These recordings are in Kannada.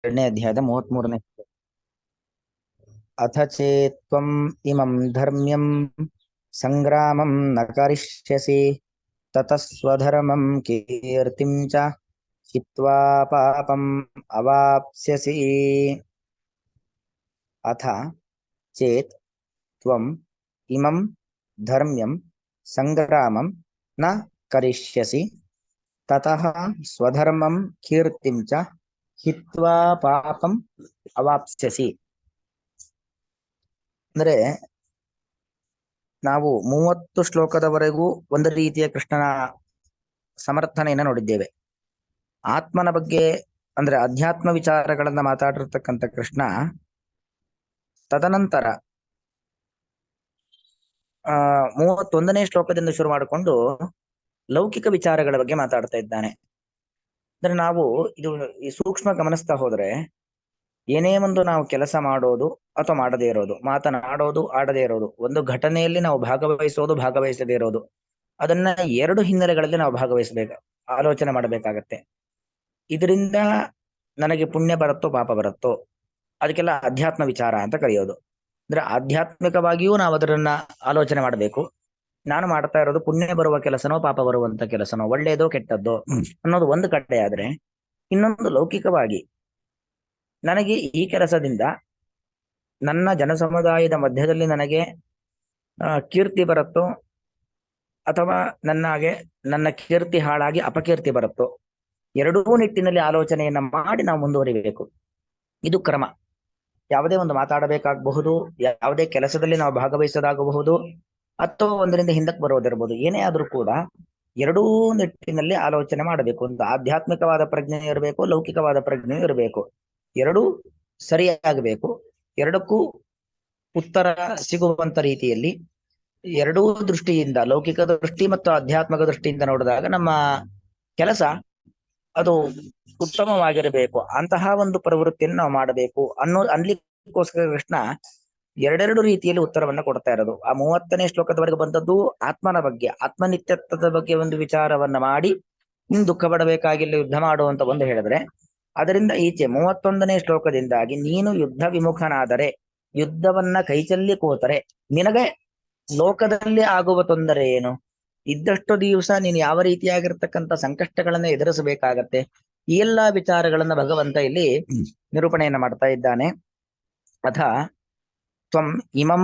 2ನೇ ಅಧ್ಯಾಯದ 33ನೇ. ಅಥ ಚೇತ್ತ್ವಂ ಇಮಂ ಧರ್ಮ್ಯಂ ಸಂಗ್ರಾಮಂ ನ ಕರಿಷ್ಯಸಿ ತತಃ ಸ್ವಧರ್ಮಂ ಕೀರ್ತಿಂ ಚ ಹಿತ್ವಾ ಪಾಪಂ ಅವಾಪ್ಸ್ಯಸಿ. ಅಥ ಚೇತ್ ತ್ವಂ ಇಮಂ ಧರ್ಮ್ಯಂ ಸಂಗ್ರಾಮಂ ನ ಕರಿಷ್ಯಸಿ ತತಃ ಸ್ವಧರ್ಮಂ ಕೀರ್ತಿಂ ಚ ಹಿತ್ವಾ ಪಾಪಂ ಅವಾಪ್ಸ್ಯಸಿ. ಅಂದ್ರೆ ನಾವು 30 ಶ್ಲೋಕದವರೆಗೂ ಒಂದು ರೀತಿಯ ಕೃಷ್ಣನ ಸಮರ್ಥನೆಯನ್ನ ನೋಡಿದ್ದೇವೆ. ಆತ್ಮನ ಬಗ್ಗೆ ಅಂದ್ರೆ ಅಧ್ಯಾತ್ಮ ವಿಚಾರಗಳನ್ನ ಮಾತಾಡಿರ್ತಕ್ಕಂಥ ಕೃಷ್ಣ ತದನಂತರ 31ನೇ ಶ್ಲೋಕದಿಂದ ಶುರು ಮಾಡಿಕೊಂಡು ಲೌಕಿಕ ವಿಚಾರಗಳ ಬಗ್ಗೆ ಮಾತಾಡ್ತಾ ಇದ್ದಾನೆ. ಅಂದ್ರೆ ನಾವು ಇದು ಈ ಸೂಕ್ಷ್ಮ ಗಮನಿಸ್ತಾ ಹೋದ್ರೆ ಏನೇ ಒಂದು ನಾವು ಕೆಲಸ ಮಾಡೋದು ಅಥವಾ ಮಾಡದೇ ಇರೋದು, ಮಾತನಾಡೋದು ಆಡದೇ ಇರೋದು, ಒಂದು ಘಟನೆಯಲ್ಲಿ ನಾವು ಭಾಗವಹಿಸೋದು ಭಾಗವಹಿಸದೇ ಇರೋದು, ಅದನ್ನ 2 ಹಿನ್ನೆಲೆಗಳಲ್ಲಿ ನಾವು ಆಲೋಚನೆ ಮಾಡಬೇಕಾಗತ್ತೆ. ಇದರಿಂದ ನನಗೆ ಪುಣ್ಯ ಬರುತ್ತೋ ಪಾಪ ಬರುತ್ತೋ, ಅದಕ್ಕೆಲ್ಲ ಅಧ್ಯಾತ್ಮ ವಿಚಾರ ಅಂತ ಕರೆಯೋದು. ಅಂದ್ರೆ ಆಧ್ಯಾತ್ಮಿಕವಾಗಿಯೂ ನಾವು ಅದರನ್ನ ಆಲೋಚನೆ ಮಾಡಬೇಕು. ನಾನು ಮಾಡ್ತಾ ಇರೋದು ಪುಣ್ಯ ಬರುವ ಕೆಲಸನೋ ಪಾಪ ಬರುವಂತ ಕೆಲಸನೋ, ಒಳ್ಳೇದೋ ಕೆಟ್ಟದ್ದೋ ಅನ್ನೋದು ಒಂದು ಕಡೆ ಆದ್ರೆ, ಇನ್ನೊಂದು ಲೌಕಿಕವಾಗಿ ನನಗೆ ಈ ಕೆಲಸದಿಂದ ನನ್ನ ಜನಸಮುದಾಯದ ಮಧ್ಯದಲ್ಲಿ ನನಗೆ ಕೀರ್ತಿ ಬರುತ್ತೋ ಅಥವಾ ನನ್ನ ಕೀರ್ತಿ ಹಾಳಾಗಿ ಅಪಕೀರ್ತಿ ಬರುತ್ತೋ, ಎರಡೂ ನಿಟ್ಟಿನಲ್ಲಿ ಆಲೋಚನೆಯನ್ನ ಮಾಡಿ ನಾವು ಮುಂದುವರಿಬೇಕು. ಇದು ಕ್ರಮ. ಯಾವುದೇ ಒಂದು ಮಾತಾಡಬೇಕಾಗಬಹುದು, ಯಾವುದೇ ಕೆಲಸದಲ್ಲಿ ನಾವು ಭಾಗವಹಿಸೋದಾಗಬಹುದು, ಅಥವಾ ಒಂದರಿಂದ ಹಿಂದಕ್ಕೆ ಬರೋದಿರ್ಬೋದು, ಏನೇ ಆದ್ರೂ ಕೂಡ ಎರಡೂ ನಿಟ್ಟಿನಲ್ಲಿ ಆಲೋಚನೆ ಮಾಡಬೇಕು. ಒಂದು ಆಧ್ಯಾತ್ಮಿಕವಾದ ಪ್ರಜ್ಞೆ ಇರಬೇಕು, ಲೌಕಿಕವಾದ ಪ್ರಜ್ಞೆ ಇರಬೇಕು. ಎರಡೂ ಸರಿಯಾಗಬೇಕು. ಎರಡಕ್ಕೂ ಉತ್ತರ ಸಿಗುವಂತ ರೀತಿಯಲ್ಲಿ ಎರಡೂ ದೃಷ್ಟಿಯಿಂದ, ಲೌಕಿಕ ದೃಷ್ಟಿ ಮತ್ತು ಆಧ್ಯಾತ್ಮಿಕ ದೃಷ್ಟಿಯಿಂದ ನೋಡಿದಾಗ ನಮ್ಮ ಕೆಲಸ ಅದು ಉತ್ತಮವಾಗಿರಬೇಕು. ಅಂತಹ ಒಂದು ಪ್ರವೃತ್ತಿಯನ್ನು ನಾವು ಮಾಡಬೇಕು ಅನ್ಲಿಕ್ಕೋಸ್ಕರ ಕೃಷ್ಣ ಎರಡೆರಡು ರೀತಿಯಲ್ಲಿ ಉತ್ತರವನ್ನ ಕೊಡ್ತಾ ಇರೋದು. ಆ 30ನೇ ಶ್ಲೋಕದವರೆಗೆ ಬಂದದ್ದು ಆತ್ಮನ ಬಗ್ಗೆ, ಆತ್ಮನಿತ್ಯತ್ವದ ಬಗ್ಗೆ ಒಂದು ವಿಚಾರವನ್ನ ಮಾಡಿ, ದುಃಖ ಪಡಬೇಕಾಗಿಲ್ಲ, ಯುದ್ಧ ಮಾಡುವಂತ ಒಂದು ಹೇಳಿದ್ರೆ, ಅದರಿಂದ ಈಚೆ 31ನೇ ಶ್ಲೋಕದಿಂದಾಗಿ ನೀನು ಯುದ್ಧ ವಿಮುಖನಾದರೆ, ಯುದ್ಧವನ್ನ ಕೈಚಲ್ಲಿ ಕೂತರೆ ನಿನಗೆ ಲೋಕದಲ್ಲಿ ಆಗುವ ತೊಂದರೆ ಏನು? ಇದ್ದಷ್ಟು ದಿವಸ ನೀನು ಯಾವ ರೀತಿಯಾಗಿರ್ತಕ್ಕಂಥ ಸಂಕಷ್ಟಗಳನ್ನ ಎದುರಿಸಬೇಕಾಗತ್ತೆ, ಈ ಎಲ್ಲಾ ವಿಚಾರಗಳನ್ನ ಭಗವಂತ ಇಲ್ಲಿ ನಿರೂಪಣೆಯನ್ನ ಮಾಡ್ತಾ ಇದ್ದಾನೆ. ಅಥ ತ್ವಂ ಇಮಂ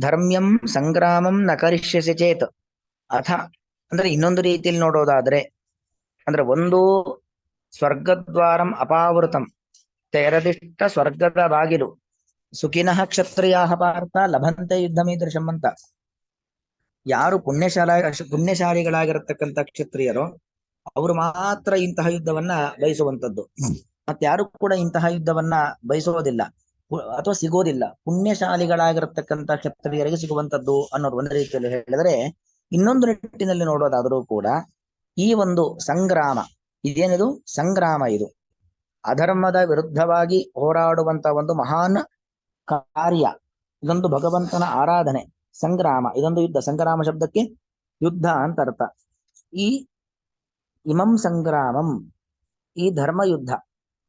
ಧರ್ಮ್ಯಂ ಸಂಗ್ರಾಮಂ ನ ಕರಿಷ್ಯಸಿ ಚೇತ್. ಅಥ ಅಂದ್ರೆ ಇನ್ನೊಂದು ರೀತಿಯಲ್ಲಿ ನೋಡೋದಾದ್ರೆ, ಅಂದ್ರೆ ಒಂದು ಸ್ವರ್ಗದ್ವಾರಂ ಅಪಾವೃತಂ, ತೆರೆದಿಟ್ಟ ಸ್ವರ್ಗದ ಬಾಗಿಲು, ಸುಖಿನಃ ಕ್ಷತ್ರಿಯಾಃ ಪಾರ್ಥ ಲಭಂತೆ ಯುದ್ಧಮೀದೃಶಂ ಅಂತ. ಯಾರು ಪುಣ್ಯಶಾಲಿಗಳಾಗಿರತಕ್ಕಂಥ ಕ್ಷತ್ರಿಯರು ಅವರು ಮಾತ್ರ ಇಂತಹ ಯುದ್ಧವನ್ನ ಬಯಸುವಂತದ್ದು. ಮತ್ತಾರು ಕೂಡ ಇಂತಹ ಯುದ್ಧವನ್ನ ಬಯಸೋದಿಲ್ಲ ಅಥವಾ ಸಿಗೋದಿಲ್ಲ. ಪುಣ್ಯಶಾಲಿಗಳಾಗಿರತಕ್ಕಂಥ ಕ್ಷತ್ರಿಯರಿಗೆ ಸಿಗುವಂತದ್ದು ಅನ್ನೋದು ಒಂದು ರೀತಿಯಲ್ಲಿ ಹೇಳಿದ್ರೆ, ಇನ್ನೊಂದು ನಿಟ್ಟಿನಲ್ಲಿ ನೋಡೋದಾದರೂ ಕೂಡ ಈ ಒಂದು ಸಂಗ್ರಾಮ ಇದೇನಿದು ಸಂಗ್ರಾಮ, ಇದು ಅಧರ್ಮದ ವಿರುದ್ಧವಾಗಿ ಹೋರಾಡುವಂತ ಒಂದು ಮಹಾನ್ ಕಾರ್ಯ. ಇದೊಂದು ಭಗವಂತನ ಆರಾಧನೆ. ಸಂಗ್ರಾಮ ಇದೊಂದು ಯುದ್ಧ. ಸಂಗ್ರಾಮ ಶಬ್ದಕ್ಕೆ ಯುದ್ಧ ಅಂತ ಅರ್ಥ. ಈ ಇಮಂ ಸಂಗ್ರಾಮಂ, ಈ ಧರ್ಮಯುದ್ಧ,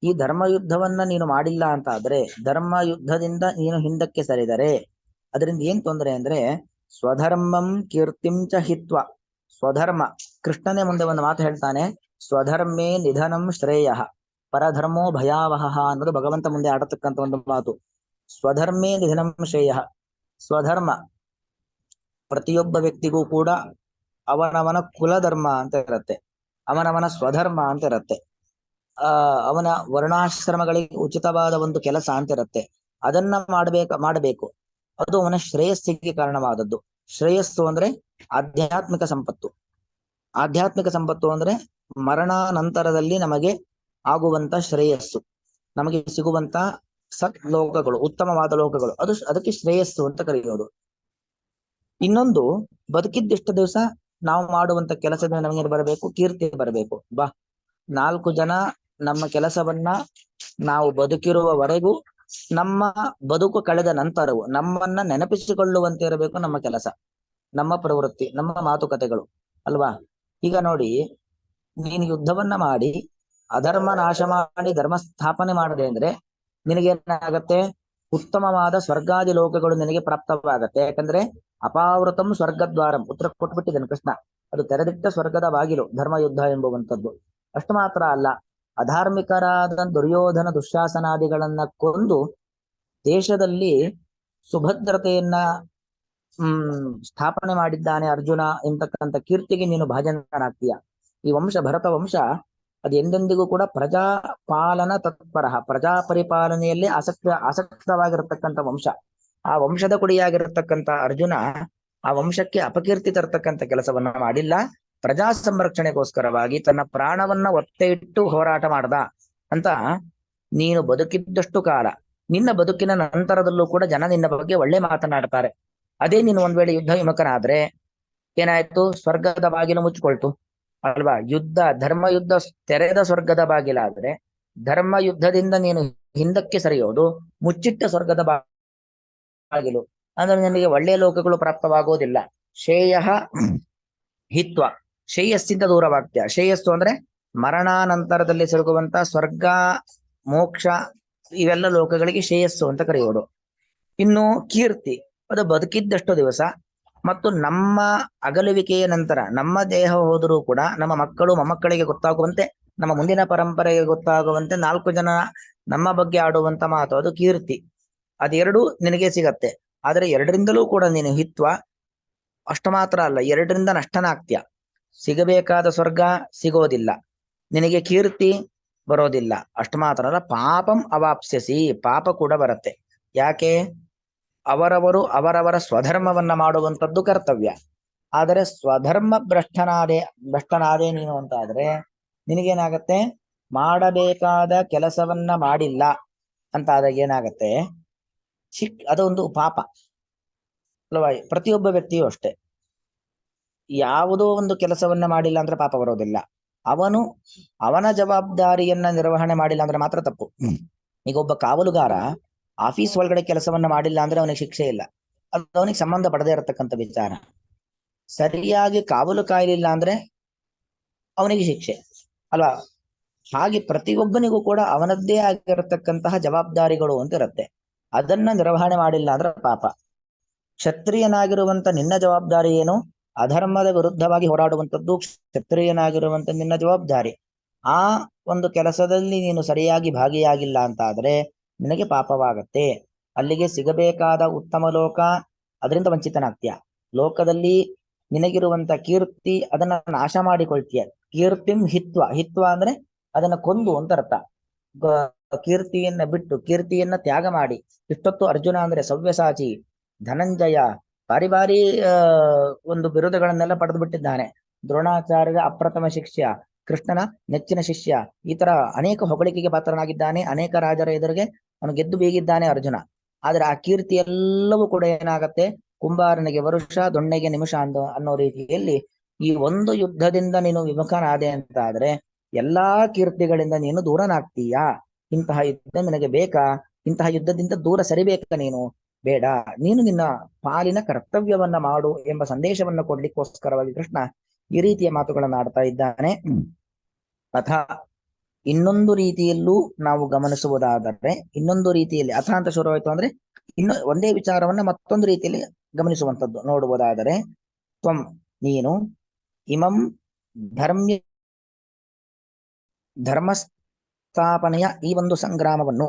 ಈ ಧರ್ಮಯುದ್ಧವನ್ನ ನೀನು ಮಾಡಿಲ್ಲ ಅಂತ ಆದ್ರೆ, ಧರ್ಮ ಯುದ್ಧದಿಂದ ನೀನು ಹಿಂದಕ್ಕೆ ಸರಿದರೆ ಅದರಿಂದ ಏನ್ ತೊಂದರೆ ಅಂದ್ರೆ, ಸ್ವಧರ್ಮಂ ಕೀರ್ತಿಂ ಚ ಹಿತ್ವ. ಸ್ವಧರ್ಮ, ಕೃಷ್ಣನೇ ಮುಂದೆ ಒಂದು ಮಾತು ಹೇಳ್ತಾನೆ, ಸ್ವಧರ್ಮೇ ನಿಧನಂ ಶ್ರೇಯ ಪರಧರ್ಮೋ ಭಯಾವಹ ಅನ್ನೋದು ಭಗವಂತ ಮುಂದೆ ಆಡತಕ್ಕಂಥ ಒಂದು ಮಾತು. ಸ್ವಧರ್ಮೇ ನಿಧನಂ ಶ್ರೇಯ. ಸ್ವಧರ್ಮ ಪ್ರತಿಯೊಬ್ಬ ವ್ಯಕ್ತಿಗೂ ಕೂಡ ಅವನವನ ಕುಲಧರ್ಮ ಅಂತ ಇರತ್ತೆ, ಅವನವನ ಸ್ವಧರ್ಮ ಅಂತ ಇರತ್ತೆ. ಅವನ ವರ್ಣಾಶ್ರಮಗಳಿಗೆ ಉಚಿತವಾದ ಒಂದು ಕೆಲಸ ಅಂತ ಇರತ್ತೆ. ಅದನ್ನ ಮಾಡಬೇಕು. ಅದು ಅವನ ಶ್ರೇಯಸ್ಸಿಗೆ ಕಾರಣವಾದದ್ದು. ಶ್ರೇಯಸ್ಸು ಅಂದ್ರೆ ಆಧ್ಯಾತ್ಮಿಕ ಸಂಪತ್ತು. ಆಧ್ಯಾತ್ಮಿಕ ಸಂಪತ್ತು ಅಂದ್ರೆ ಮರಣ ನಂತರದಲ್ಲಿ ನಮಗೆ ಆಗುವಂತ ಶ್ರೇಯಸ್ಸು, ನಮಗೆ ಸಿಗುವಂತ ಸತ್ ಲೋಕಗಳು, ಉತ್ತಮವಾದ ಲೋಕಗಳು, ಅದಕ್ಕೆ ಶ್ರೇಯಸ್ಸು ಅಂತ ಕರೆಯೋದು. ಇನ್ನೊಂದು, ಬದುಕಿದ್ದಿಷ್ಟು ದಿವಸ ನಾವು ಮಾಡುವಂತ ಕೆಲಸದಿಂದ ನಮಗೆ ಬರಬೇಕು, ಕೀರ್ತಿ ಬರಬೇಕು. 4 ಜನ ನಮ್ಮ ಕೆಲಸವನ್ನ ನಾವು ಬದುಕಿರುವವರೆಗೂ, ನಮ್ಮ ಬದುಕು ಕಳೆದ ನಂತರವು ನಮ್ಮನ್ನ ನೆನಪಿಸಿಕೊಳ್ಳುವಂತೆ ಇರಬೇಕು ನಮ್ಮ ಕೆಲಸ, ನಮ್ಮ ಪ್ರವೃತ್ತಿ, ನಮ್ಮ ಮಾತುಕತೆಗಳು ಅಲ್ವಾ. ಈಗ ನೋಡಿ, ನೀನು ಯುದ್ಧವನ್ನ ಮಾಡಿ ಅಧರ್ಮ ನಾಶ ಮಾಡಿ ಧರ್ಮ ಸ್ಥಾಪನೆ ಮಾಡದೆ ಅಂದ್ರೆ ನಿನಗೇನಾಗತ್ತೆ, ಉತ್ತಮವಾದ ಸ್ವರ್ಗಾದಿ ಲೋಕಗಳು ನಿನಗೆ ಪ್ರಾಪ್ತವಾಗತ್ತೆ. ಯಾಕಂದ್ರೆ ಅಪಾವೃತಂ ಸ್ವರ್ಗದ್ವಾರಂ, ಉತ್ತರ ಕೊಟ್ಬಿಟ್ಟಿದ್ದಾನೆ ಕೃಷ್ಣ. ಅದು ತೆರೆದಿಟ್ಟ ಸ್ವರ್ಗದ ಬಾಗಿಲು ಧರ್ಮ ಯುದ್ಧ ಎಂಬುವಂಥದ್ದು. ಅಷ್ಟು ಮಾತ್ರ ಅಲ್ಲ, ಅಧಾರ್ಮಿಕರಾದ ದುರ್ಯೋಧನ ದುಶ್ಯಾಸನಾದಿಗಳನ್ನ ಕೊಂದು ದೇಶದಲ್ಲಿ ಸುಭದ್ರತೆಯನ್ನ ಸ್ಥಾಪನೆ ಮಾಡಿದ್ದಾನೆ ಅರ್ಜುನ ಎಂತಕ್ಕಂಥ ಕೀರ್ತಿಗೆ ನೀನು ಭಾಜನನಾಗ್ತೀಯ. ಈ ವಂಶ ಭರತ ವಂಶ ಅದು ಎಂದೆಂದಿಗೂ ಕೂಡ ಪ್ರಜಾಪಾಲನ ತತ್ಪರ, ಪ್ರಜಾ ಪರಿಪಾಲನೆಯಲ್ಲಿ ಆಸಕ್ತವಾಗಿರತಕ್ಕಂಥ ವಂಶ. ಆ ವಂಶದ ಕುಡಿಯಾಗಿರತಕ್ಕಂಥ ಅರ್ಜುನ ಆ ವಂಶಕ್ಕೆ ಅಪಕೀರ್ತಿ ತರ್ತಕ್ಕಂಥ ಕೆಲಸವನ್ನ ಮಾಡಿಲ್ಲ. ಪ್ರಜಾ ಸಂರಕ್ಷಣೆಗೋಸ್ಕರವಾಗಿ ತನ್ನ ಪ್ರಾಣವನ್ನ ಒತ್ತೆ ಇಟ್ಟು ಹೋರಾಟ ಮಾಡ್ದ ಅಂತ ನೀನು ಬದುಕಿದ್ದಷ್ಟು ಕಾಲ, ನಿನ್ನ ಬದುಕಿನ ನಂತರದಲ್ಲೂ ಕೂಡ ಜನ ನಿನ್ನ ಬಗ್ಗೆ ಒಳ್ಳೆ ಮಾತನಾಡ್ತಾರೆ. ಅದೇ ನೀನು ಒಂದ್ ವೇಳೆ ಯುದ್ಧ ವಿಮುಖನಾದ್ರೆ ಏನಾಯ್ತು, ಸ್ವರ್ಗದ ಬಾಗಿಲು ಮುಚ್ಚಿಕೊಳ್ತು ಅಲ್ವಾ? ಧರ್ಮ ಯುದ್ಧ ತೆರೆದ ಸ್ವರ್ಗದ ಬಾಗಿಲಾದ್ರೆ ಧರ್ಮ ಯುದ್ಧದಿಂದ ನೀನು ಹಿಂದಕ್ಕೆ ಸರಿಯೋದು ಮುಚ್ಚಿಟ್ಟ ಸ್ವರ್ಗದ ಬಾಗಿಲು. ಅಂದ್ರೆ ನಿನಗೆ ಒಳ್ಳೆಯ ಲೋಕಗಳು ಪ್ರಾಪ್ತವಾಗೋದಿಲ್ಲ. ಶ್ರೇಯ ಹಿತ್ವ, ಶ್ರೇಯಸ್ಸಿಂದ ದೂರವಾಗ್ತೀಯ. ಶ್ರೇಯಸ್ಸು ಅಂದ್ರೆ ಮರಣಾನಂತರದಲ್ಲಿ ಸಿಗುವಂತ ಸ್ವರ್ಗ, ಮೋಕ್ಷ, ಇವೆಲ್ಲ ಲೋಕಗಳಿಗೆ ಶ್ರೇಯಸ್ಸು ಅಂತ ಕರೆಯೋದು. ಇನ್ನು ಕೀರ್ತಿ, ಅದು ಬದುಕಿದ್ದಷ್ಟು ದಿವಸ ಮತ್ತು ನಮ್ಮ ಅಗಲುವಿಕೆಯ ನಂತರ ನಮ್ಮ ದೇಹ ಹೋದರೂ ಕೂಡ ನಮ್ಮ ಮಕ್ಕಳು ಮೊಮ್ಮಕ್ಕಳಿಗೆ ಗೊತ್ತಾಗುವಂತೆ, ನಮ್ಮ ಮುಂದಿನ ಪರಂಪರೆಗೆ ಗೊತ್ತಾಗುವಂತೆ 4 ಜನ ನಮ್ಮ ಬಗ್ಗೆ ಆಡುವಂತ ಮಾತು, ಅದು ಕೀರ್ತಿ. ಅದೆರಡು ನಿನಗೆ ಸಿಗತ್ತೆ. ಆದ್ರೆ ಎರಡರಿಂದಲೂ ಕೂಡ ನೀನು ಹಿತ್ವ. ಅಷ್ಟು ಮಾತ್ರ ಅಲ್ಲ, ಎರಡರಿಂದ ನಷ್ಟನಾಗ್ತೀಯ. ಸಿಗಬೇಕಾದ ಸ್ವರ್ಗ ಸಿಗೋದಿಲ್ಲ, ನಿನಗೆ ಕೀರ್ತಿ ಬರೋದಿಲ್ಲ. ಅಷ್ಟು ಮಾತ್ರ ಅಲ್ಲ, ಪಾಪಂ ಅವಾಪ್ಸ್ಯಸಿ, ಪಾಪ ಕೂಡ ಬರುತ್ತೆ. ಯಾಕೆ? ಅವರವರ ಸ್ವಧರ್ಮವನ್ನ ಮಾಡುವಂಥದ್ದು ಕರ್ತವ್ಯ. ಆದರೆ ಸ್ವಧರ್ಮ ಭ್ರಷ್ಟನಾದೆ ನೀನು ಅಂತ ಆದ್ರೆ ನಿನಗೇನಾಗತ್ತೆ, ಮಾಡಬೇಕಾದ ಕೆಲಸವನ್ನ ಮಾಡಿಲ್ಲ ಅಂತ ಆದಾಗ ಏನಾಗತ್ತೆ, ಅದೊಂದು ಪಾಪ ಅಲ್ವಾ? ಪ್ರತಿಯೊಬ್ಬ ವ್ಯಕ್ತಿಯೂ ಅಷ್ಟೇ, ಯಾವುದೋ ಒಂದು ಕೆಲಸವನ್ನ ಮಾಡಿಲ್ಲ ಅಂದ್ರೆ ಪಾಪ ಬರೋದಿಲ್ಲ. ಅವನ ಜವಾಬ್ದಾರಿಯನ್ನ ನಿರ್ವಹಣೆ ಮಾಡಿಲ್ಲ ಅಂದ್ರೆ ಮಾತ್ರ ತಪ್ಪು. ಈಗ ಒಬ್ಬ ಕಾವಲುಗಾರ ಆಫೀಸ್ ಒಳಗಡೆ ಕೆಲಸವನ್ನ ಮಾಡಿಲ್ಲ ಅಂದ್ರೆ ಅವನಿಗೆ ಶಿಕ್ಷೆ ಇಲ್ಲ, ಅದು ಅವನಿಗೆ ಸಂಬಂಧ ಪಡದೇ ಇರತಕ್ಕಂಥ ವಿಚಾರ. ಸರಿಯಾಗಿ ಕಾವಲು ಕಾಯಲಿಲ್ಲ ಅಂದ್ರೆ ಅವನಿಗೆ ಶಿಕ್ಷೆ ಅಲ್ವಾ? ಹಾಗೆ ಪ್ರತಿಯೊಬ್ಬನಿಗೂ ಕೂಡ ಅವನದ್ದೇ ಆಗಿರತಕ್ಕಂತಹ ಜವಾಬ್ದಾರಿಗಳು ಅಂತ ಇರುತ್ತೆ. ಅದನ್ನ ನಿರ್ವಹಣೆ ಮಾಡಿಲ್ಲ ಅಂದ್ರೆ ಪಾಪ. ಕ್ಷತ್ರಿಯನಾಗಿರುವಂತ ನಿನ್ನ ಜವಾಬ್ದಾರಿ ಏನು? ಅಧರ್ಮದ ವಿರುದ್ಧವಾಗಿ ಹೋರಾಡುವಂಥದ್ದು ಕ್ಷತ್ರಿಯನಾಗಿರುವಂತ ನಿನ್ನ ಜವಾಬ್ದಾರಿ. ಆ ಒಂದು ಕೆಲಸದಲ್ಲಿ ನೀನು ಸರಿಯಾಗಿ ಭಾಗಿಯಾಗಿಲ್ಲ ಅಂತ ಆದ್ರೆ ನಿನಗೆ ಪಾಪವಾಗತ್ತೆ. ಅಲ್ಲಿಗೆ ಸಿಗಬೇಕಾದ ಉತ್ತಮ ಲೋಕ, ಅದರಿಂದ ವಂಚಿತನಾಗ್ತೀಯ. ಲೋಕದಲ್ಲಿ ನಿನಗಿರುವಂತ ಕೀರ್ತಿ ಅದನ್ನ ನಾಶ ಮಾಡಿಕೊಳ್ತೀಯ. ಕೀರ್ತಿಂ ಹಿತ್ವ, ಹಿತ್ವ ಅಂದ್ರೆ ಅದನ್ನ ಕೊಂದು ಅಂತ ಅರ್ಥ. ಕೀರ್ತಿಯನ್ನ ಬಿಟ್ಟು, ಕೀರ್ತಿಯನ್ನ ತ್ಯಾಗ ಮಾಡಿ. ಇಷ್ಟೊತ್ತು ಅರ್ಜುನ ಅಂದ್ರೆ ಸವ್ಯಸಾಚಿ, ಧನಂಜಯ, ಬಾರಿ ಬಾರಿ ಒಂದು ಬಿರುದುಗಳನ್ನೆಲ್ಲ ಪಡೆದು ಬಿಟ್ಟಿದ್ದಾನೆ. ದ್ರೋಣಾಚಾರ್ಯರ ಅಪ್ರಥಮ ಶಿಷ್ಯ, ಕೃಷ್ಣನ ನೆಚ್ಚಿನ ಶಿಷ್ಯ, ಈ ತರ ಅನೇಕ ಹೊಗಳಿಕೆಗೆ ಪಾತ್ರನಾಗಿದ್ದಾನೆ. ಅನೇಕ ರಾಜರ ಎದುರಿಗೆ ಅವನು ಗೆದ್ದು ಬೀಗಿದ್ದಾನೆ ಅರ್ಜುನ. ಆದ್ರೆ ಆ ಕೀರ್ತಿ ಎಲ್ಲವೂ ಕೂಡ ಏನಾಗತ್ತೆ, ಕುಂಬಾರನಿಗೆ ವರುಷ, ದೊಣ್ಣೆಗೆ ನಿಮಿಷ ಅನ್ನೋ ರೀತಿಯಲ್ಲಿ ಈ ಒಂದು ಯುದ್ಧದಿಂದ ನೀನು ವಿಮುಖನಾದೆ ಅಂತ ಆದ್ರೆ ಎಲ್ಲಾ ಕೀರ್ತಿಗಳಿಂದ ನೀನು ದೂರನಾಗ್ತೀಯಾ. ಇಂತಹ ಯುದ್ಧ ನಿನಗೆ ಬೇಕಾ? ಇಂತಹ ಯುದ್ಧದಿಂದ ದೂರ ಸರಿಬೇಕಾ? ನೀನು ಬೇಡ, ನೀನು ನಿನ್ನ ಪಾಲಿನ ಕರ್ತವ್ಯವನ್ನ ಮಾಡು ಎಂಬ ಸಂದೇಶವನ್ನ ಕೊಡ್ಲಿಕ್ಕೋಸ್ಕರವಾಗಿ ಕೃಷ್ಣ ಈ ರೀತಿಯ ಮಾತುಗಳನ್ನು ಆಡ್ತಾ ಇದ್ದಾನೆ. ಅಥ, ಇನ್ನೊಂದು ರೀತಿಯಲ್ಲೂ ನಾವು ಗಮನಿಸುವುದಾದರೆ, ಇನ್ನೊಂದು ರೀತಿಯಲ್ಲಿ ಅಥ ಅಂತ ಶುರುವಾಯಿತು ಅಂದ್ರೆ ಇನ್ನು ಒಂದೇ ವಿಚಾರವನ್ನ ಮತ್ತೊಂದು ರೀತಿಯಲ್ಲಿ ಗಮನಿಸುವಂಥದ್ದು ನೋಡುವುದಾದರೆ, ತ್ವಂ ನೀನು ಇಮಂ ಧರ್ಮಸ್ಥಾಪನೆಯ ಈ ಒಂದು ಸಂಗ್ರಾಮವನ್ನು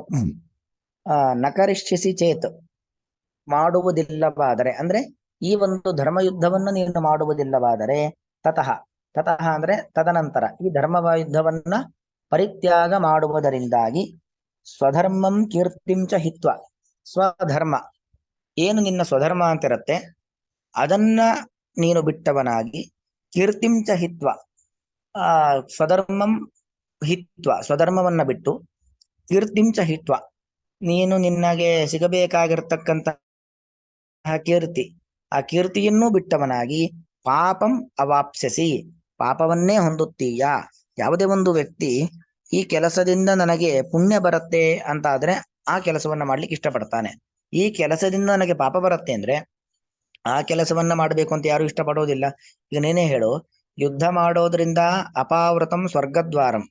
ನಕರಿಷ್ಯಸಿ ಚೇತ್, ಮಾಡುವುದಿಲ್ಲವಾದರೆ, ಅಂದ್ರೆ ಈ ಒಂದು ಧರ್ಮಯುದ್ಧವನ್ನು ನೀನು ಮಾಡುವುದಿಲ್ಲವಾದರೆ, ತತಃ, ತತಃ ಅಂದ್ರೆ ತದನಂತರ ಈ ಧರ್ಮಯುದ್ಧವನ್ನ ಪರಿತ್ಯಾಗ ಮಾಡುವುದರಿಂದಾಗಿ ಸ್ವಧರ್ಮಂ ಕೀರ್ತಿಂಚ ಹಿತ್ವ, ಸ್ವಧರ್ಮ ಏನು ನಿನ್ನ ಸ್ವಧರ್ಮ ಅಂತಿರತ್ತೆ ಅದನ್ನ ನೀನು ಬಿಟ್ಟವನಾಗಿ, ಕೀರ್ತಿಂಚ ಹಿತ್ವ, ಸ್ವಧರ್ಮಂ ಹಿತ್ವ, ಸ್ವಧರ್ಮವನ್ನ ಬಿಟ್ಟು, ಕೀರ್ತಿಂಚ ಹಿತ್ವ, ನೀನು ನಿನ್ನಗೆ ಸಿಗಬೇಕಾಗಿರ್ತಕ್ಕಂತಹ ಕೀರ್ತಿ, ಆ ಕೀರ್ತಿಯನ್ನೂ ಬಿಟ್ಟವನಾಗಿ, ಪಾಪಂ ಅವಾಪ್ಸ್ಯಸಿ, ಪಾಪವನ್ನೇ ಹೊಂದುತ್ತೀಯ. ಯಾವುದೇ ಒಂದು ವ್ಯಕ್ತಿ ಈ ಕೆಲಸದಿಂದ ನನಗೆ ಪುಣ್ಯ ಬರುತ್ತೆ ಅಂತ ಆದ್ರೆ ಆ ಕೆಲಸವನ್ನ ಮಾಡ್ಲಿಕ್ಕೆ ಇಷ್ಟಪಡ್ತಾನೆ. ಈ ಕೆಲಸದಿಂದ ನನಗೆ ಪಾಪ ಬರುತ್ತೆ ಅಂದ್ರೆ ಆ ಕೆಲಸವನ್ನ ಮಾಡ್ಬೇಕು ಅಂತ ಯಾರು ಇಷ್ಟಪಡೋದಿಲ್ಲ. ಈಗ ನೀನೇ ಹೇಳು, ಯುದ್ಧ ಮಾಡೋದ್ರಿಂದ ಅಪಾವೃತಂ ಸ್ವರ್ಗದ್ವಾರಂ,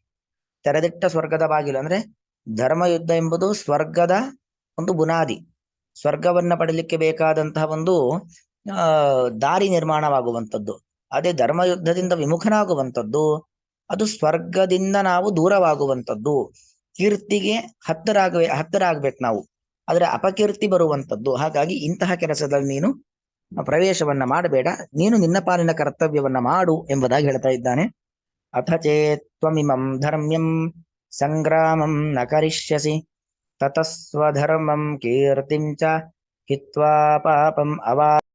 ತೆರೆದಿಟ್ಟ ಸ್ವರ್ಗದ ಬಾಗಿಲು ಅಂದ್ರೆ ಧರ್ಮಯುದ್ಧ ಎಂಬುದು ಸ್ವರ್ಗದ ಒಂದು ಬುನಾದಿ. ಸ್ವರ್ಗವನ್ನ ಪಡಲಿಕ್ಕೆ ಬೇಕಾದಂತಹ ಒಂದು ದಾರಿ ನಿರ್ಮಾಣವಾಗುವಂಥದ್ದು. ಅದೇ ಧರ್ಮಯುದ್ಧದಿಂದ ವಿಮುಖನಾಗುವಂಥದ್ದು ಅದು ಸ್ವರ್ಗದಿಂದ ನಾವು ದೂರವಾಗುವಂಥದ್ದು. ಕೀರ್ತಿಗೆ ಹತ್ತಿರ ಆಗ್ಬೇಕು ನಾವು, ಆದ್ರೆ ಅಪಕೀರ್ತಿ ಬರುವಂಥದ್ದು. ಹಾಗಾಗಿ ಇಂತಹ ಕೆಲಸದಲ್ಲಿ ನೀನು ಪ್ರವೇಶವನ್ನ ಮಾಡಬೇಡ, ನೀನು ನಿನ್ನ ಪಾಲಿನ ಕರ್ತವ್ಯವನ್ನ ಮಾಡು ಎಂಬುದಾಗಿ ಹೇಳ್ತಾ ಇದ್ದಾನೆ. ಅಥ ಚೇತ್ ತ್ವಮಿಮಂ ಧರ್ಮ್ಯಂ ಸಂಗ್ರಾಮಂ ನ ಕರಿಷ್ಯಸಿ ತತಸ್ವಧರ್ಮಂ ಕೀರ್ತಿಂ ಚ ಹಿತ್ವಾ ಪಾಪಂ ಅವಾ